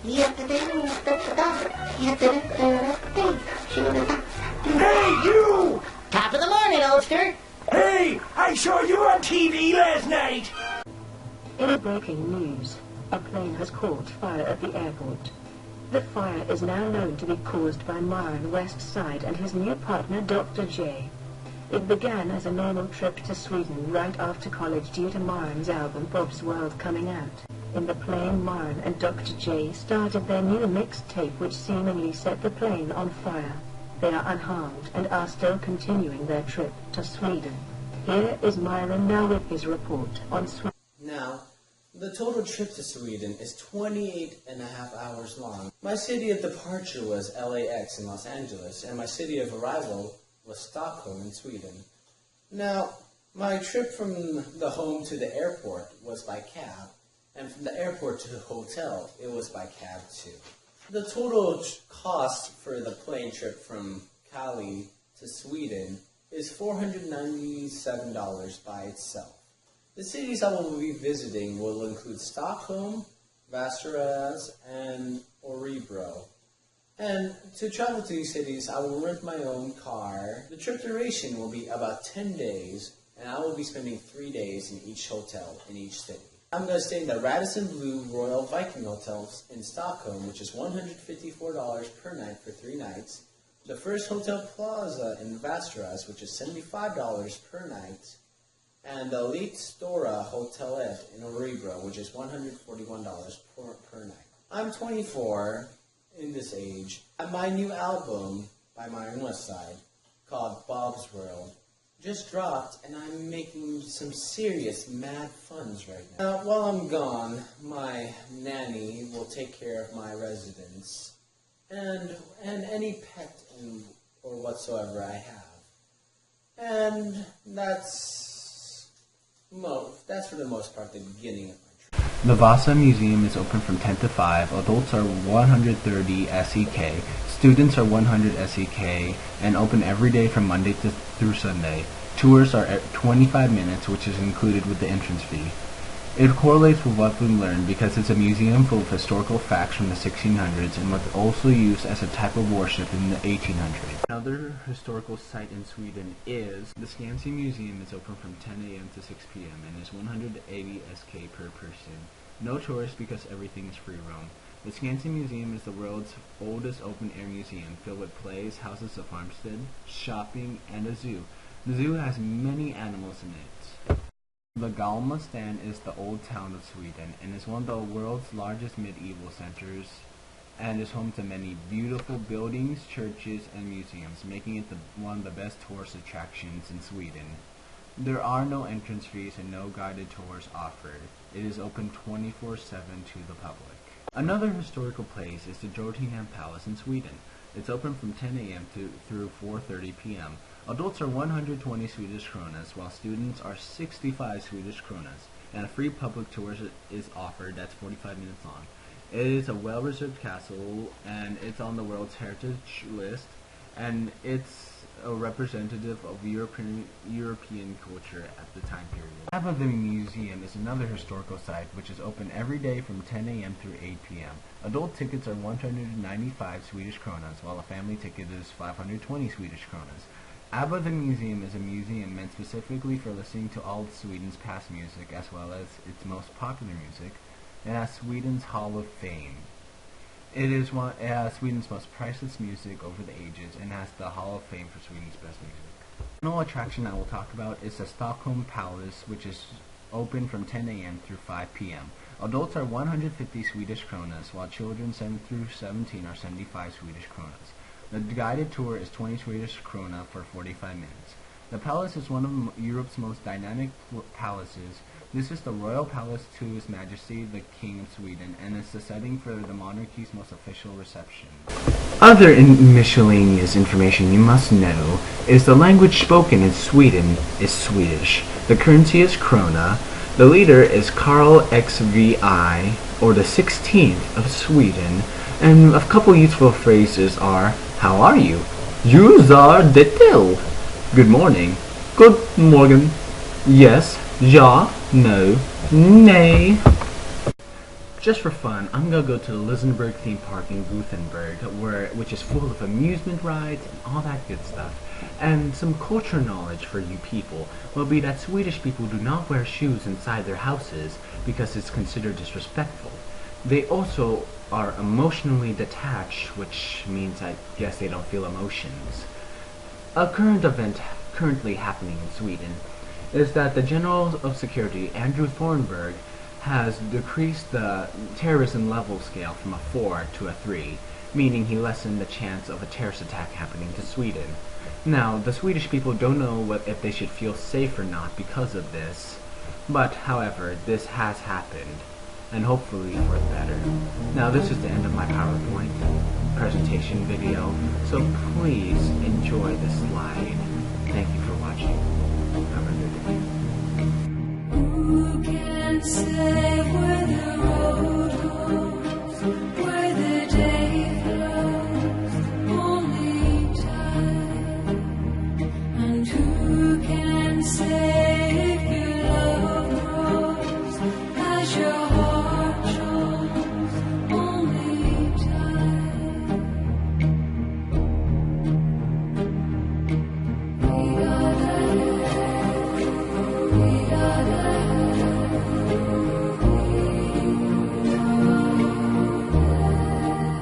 Hey, you! Top of the morning, oldster. Hey, I saw you on TV last night. In breaking news, a plane has caught fire at the airport. The fire is now known to be caused by Myron, Westside, and his new partner, Dr. J. It began as a normal trip to Sweden right after college due to Myron's album Bob's World coming out. In the plane, Myron and Dr. J started their new mixtape which seemingly set the plane on fire. They are unharmed and are still continuing their trip to Sweden. Here is Myron now with his report on Sweden. Now, the total trip to Sweden is 28.5 hours long. My city of departure was LAX in Los Angeles, and my city of arrival was Stockholm in Sweden. Now, my trip from the home to the airport was by cab, and from the airport to the hotel, it was by cab too. The total cost for the plane trip from Cali to Sweden is $497 by itself. The cities I will be visiting will include Stockholm, Västerås, and Örebro. And to travel to these cities, I will rent my own car. The trip duration will be about 10 days, and I will be spending 3 days in each hotel in each city. I'm going to stay in the Radisson Blue Royal Viking Hotel in Stockholm, which is $154 per night for 3 nights. The First Hotel Plaza in Västerås, which is $75 per night. And the Elite Stora Hotel F in Örebro, which is $141 per night. I'm 24 in this age, and my new album by Myron Westside, called Bob's World, just dropped, and I'm making some serious mad funds right now. Now, while I'm gone, my nanny will take care of my residence, and any pet or whatsoever I have. And that's for the most part the beginning of my trip. The Vasa Museum is open from 10 to 5. Adults are 130 SEK. Students are 100 SEK and open every day from Monday through Sunday. Tours are at 25 minutes, which is included with the entrance fee. It correlates with what we learned because it's a museum full of historical facts from the 1600s and was also used as a type of worship in the 1800s. Another historical site in Sweden is the Skansen Museum. Is open from 10 a.m. to 6 p.m. and is 180 SK per person. No tourists because everything is free roam. The Skansen Museum is the world's oldest open-air museum, filled with plays, houses of farmstead, shopping, and a zoo. The zoo has many animals in it. The Galma Stan is the old town of Sweden and is one of the world's largest medieval centers and is home to many beautiful buildings, churches, and museums, making it one of the best tourist attractions in Sweden. There are no entrance fees and no guided tours offered. It is open 24/7 to the public. Another historical place is the Drottningham Palace in Sweden. It's open from 10 a.m. through 4:30 p.m. Adults are 120 Swedish kronas, while students are 65 Swedish kronas, and a free public tour is offered that's 45 minutes long. It is a well-reserved castle, and it's on the World's Heritage List, and it's a representative of European culture at the time period. Half of the museum is another historical site, which is open every day from 10 a.m. through 8 p.m. Adult tickets are 195 Swedish kronas, while a family ticket is 520 Swedish kronas. ABBA the Museum is a museum meant specifically for listening to all of Sweden's past music as well as its most popular music. It has Sweden's Hall of Fame. It has Sweden's most priceless music over the ages and has the Hall of Fame for Sweden's best music. The final attraction I will talk about is the Stockholm Palace, which is open from 10 a.m. through 5 p.m. Adults are 150 Swedish kronas, while children 7 through 17 are 75 Swedish kronas. The guided tour is 20 Swedish krona for 45 minutes. The palace is one of Europe's most dynamic palaces. This is the royal palace to His Majesty the King of Sweden, and is the setting for the monarchy's most official reception. Other miscellaneous information you must know is the language spoken in Sweden is Swedish. The currency is krona. The leader is Karl XVI, or the 16th of Sweden, and a couple useful phrases are, how are you? You are det till. Good morning. Good morgen. Yes. Ja. No. Nay. just for fun, I'm gonna go to the Lisenberg theme park in Gothenburg, which is full of amusement rides and all that good stuff. And some culture knowledge for you people will be that Swedish people do not wear shoes inside their houses because it's considered disrespectful. They also are emotionally detached, which means I guess they don't feel emotions. A current event currently happening in Sweden is that the General of Security, Andrew Thornberg, has decreased the terrorism level scale from a 4 to a 3, meaning he lessened the chance of a terrorist attack happening to Sweden. Now, the Swedish people don't know if they should feel safe or not because of this, but however, this has happened, and hopefully for the better. Now, this is the end of my PowerPoint presentation video, so please enjoy this slide. Thank you for watching. Have a good day. Who can say where